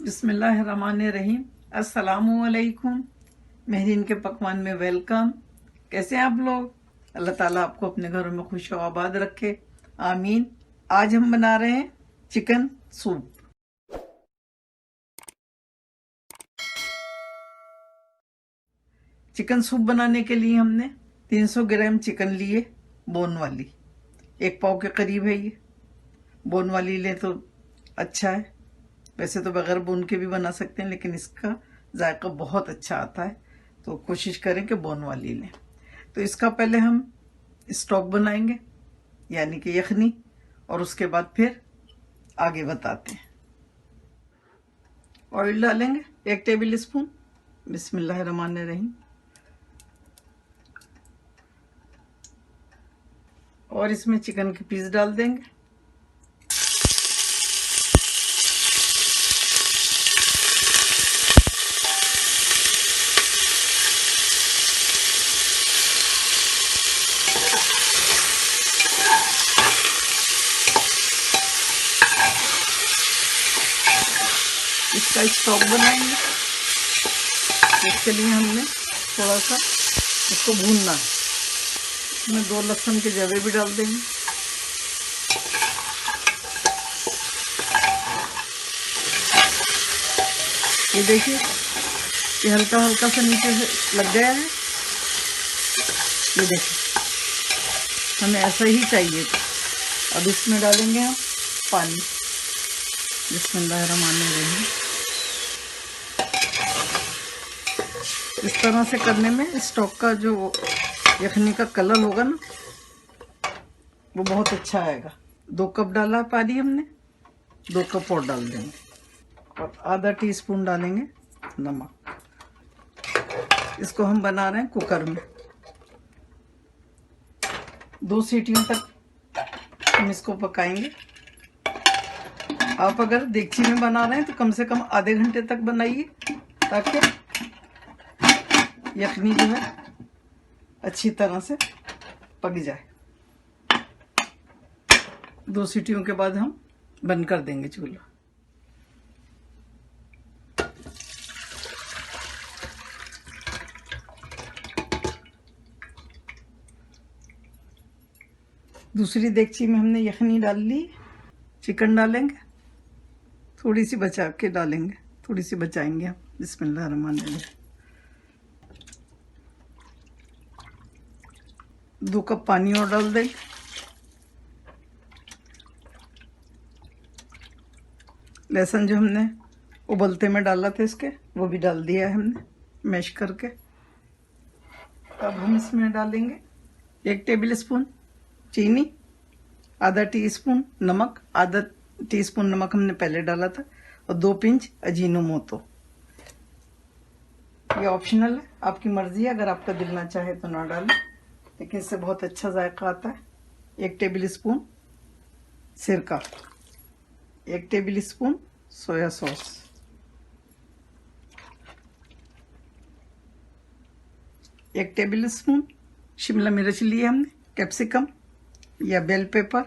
बिस्मिल्लाहिर्रहमानिर्रहीम। अस्सलामुअलैकुम। महरीन के पकवान में वेलकम। कैसे हैं आप लोग? अल्लाह ताला आपको अपने घरों में खुश आबाद रखे, आमीन। आज हम बना रहे हैं चिकन सूप। चिकन सूप बनाने के लिए हमने 300 ग्राम चिकन लिए, बोन वाली। 1 पाव के करीब है ये। बोन वाली लें तो अच्छा है। वैसे तो बगैर बोन के भी बना सकते हैं, लेकिन इसका जायका बहुत अच्छा आता है, तो कोशिश करें कि बोन वाली लें। तो इसका पहले हम स्टॉक बनाएंगे, यानी कि यखनी, और उसके बाद फिर आगे बताते हैं। ऑयल डालेंगे 1 टेबल स्पून। बिस्मिल्लाहिर्रहमानिर्रहीम। और इसमें चिकन के पीस डाल देंगे। इसका स्टॉक बनाएंगे। इसके लिए हमने थोड़ा सा इसको भूनना है। इसमें 2 लहसुन के जवे भी डाल देंगे। ये देखिए, ये हल्का हल्का सा नीचे से लग गया है। ये देखिए, हमें ऐसा ही चाहिए था। अब इसमें डालेंगे हम पानी। बिस्मिल्लाहिर्रहमानिर्रहीम। इस तरह से करने में स्टॉक का जो यखनी का कलर होगा ना, वो बहुत अच्छा आएगा। 2 कप डाला पानी हमने, 2 कप और डाल देंगे, और आधा टीस्पून डालेंगे नमक। इसको हम बना रहे हैं कुकर में। 2 सीटियों तक हम इसको पकाएंगे। आप अगर देगची में बना रहे हैं तो कम से कम आधे घंटे तक बनाइए, ताकि यखनी जो है अच्छी तरह से पक जाए। 2 सीटियों के बाद हम बंद कर देंगे चूल्हा। दूसरी देगची में हमने यखनी डाल ली। चिकन डालेंगे, थोड़ी सी बचा के डालेंगे, थोड़ी सी बचाएंगे हम। बिस्मिल्लाहिर्रहमानिर्रहीम। 2 कप पानी और डाल देंगे। लहसुन जो हमने उबलते में डाला था इसके, वो भी डाल दिया है हमने मैश करके। अब हम इसमें डालेंगे 1 टेबल स्पून चीनी, आधा टीस्पून नमक। आधा टीस्पून नमक हमने पहले डाला था, और 2 पिंच अजीनोमोटो। ये ऑप्शनल है, आपकी मर्जी है। अगर आपका दिल ना चाहे तो ना डालें, लेकिन इससे बहुत अच्छा जायका आता है। 1 टेबल स्पून सिरका, 1 table spoon soya sauce, 1 table spoon Shimla मिर्च लिए हमने, कैप्सिकम या बेल पेपर,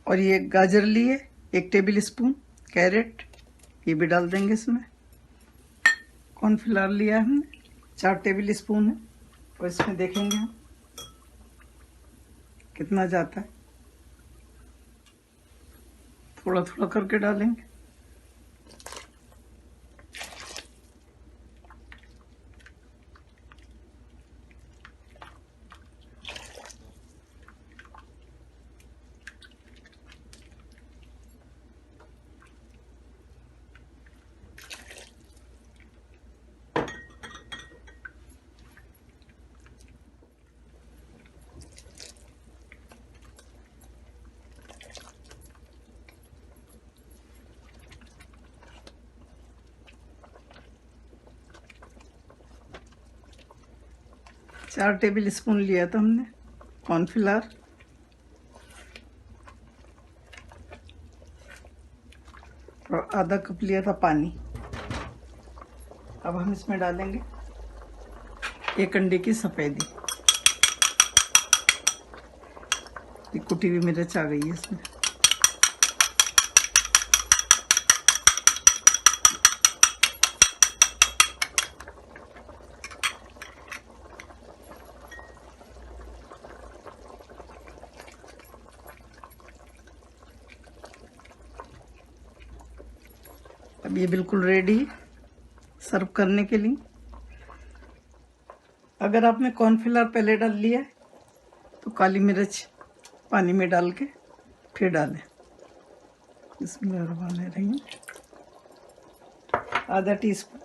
और ये गाजर लिए 1 टेबल स्पून, कैरेट ये भी डाल देंगे इसमें। कॉर्नफ्लावर लिया है हमने 4 टेबल स्पून है, और इसमें देखेंगे हम कितना जाता है। थोड़ा थोड़ा करके डालेंगे। चार टेबल स्पून लिया था हमने कॉर्नफ्लावर, और आधा कप लिया था पानी। अब हम इसमें डालेंगे 1 अंडे की सफेदी। कुटी हुई मिर्च आ गई है इसमें। अब ये बिल्कुल रेडी है सर्व करने के लिए। अगर आपने कॉर्नफ्लावर पहले डाल लिया है तो काली मिर्च पानी में डाल के फिर डालें। बिस्मिल्लाहिर्रहमानिर्रहीम। आधा टीस्पून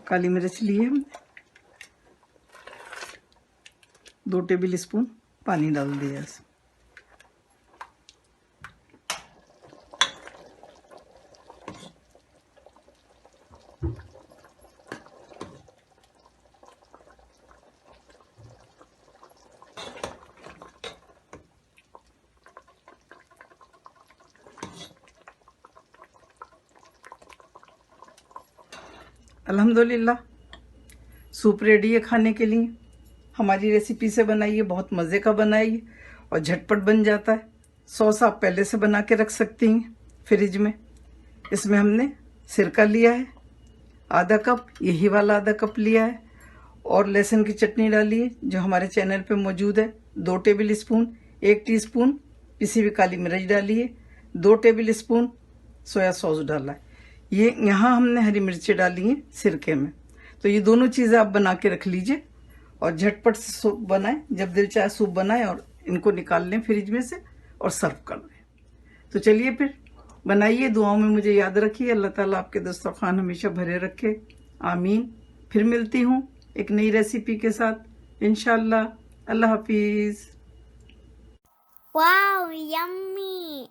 काली मिर्च लिए हमने, 2 टेबल स्पून पानी डाल दिया इसमें। अल्हम्दुलिल्लाह सूप रेडी है खाने के लिए। हमारी रेसिपी से बनाइए, बहुत मज़े का बनाइए और झटपट बन जाता है। सॉस आप पहले से बना के रख सकती हैं फ्रिज में। इसमें हमने सिरका लिया है आधा कप, यही वाला आधा कप लिया है, और लहसुन की चटनी डाली है जो हमारे चैनल पे मौजूद है 2 टेबल स्पून। 1 टीस्पून पिसी हुई काली मिर्च डाली है, 2 टेबल स्पून सोया सॉस डाला है। ये यहाँ हमने हरी मिर्ची डाली हैं सिरके में। तो ये दोनों चीज़ें आप बना के रख लीजिए और झटपट से सूप बनाएं। जब दिल चाहे सूप बनाएं और इनको निकाल लें फ्रिज में से और सर्व कर दें। तो चलिए फिर बनाइए, दुआओं में मुझे याद रखिए। अल्लाह ताला आपके दस्तरखान हमेशा भरे रखे, आमीन। फिर मिलती हूँ एक नई रेसिपी के साथ इंशाल्लाह। अल्लाह हाफिज़। Wow, yummy!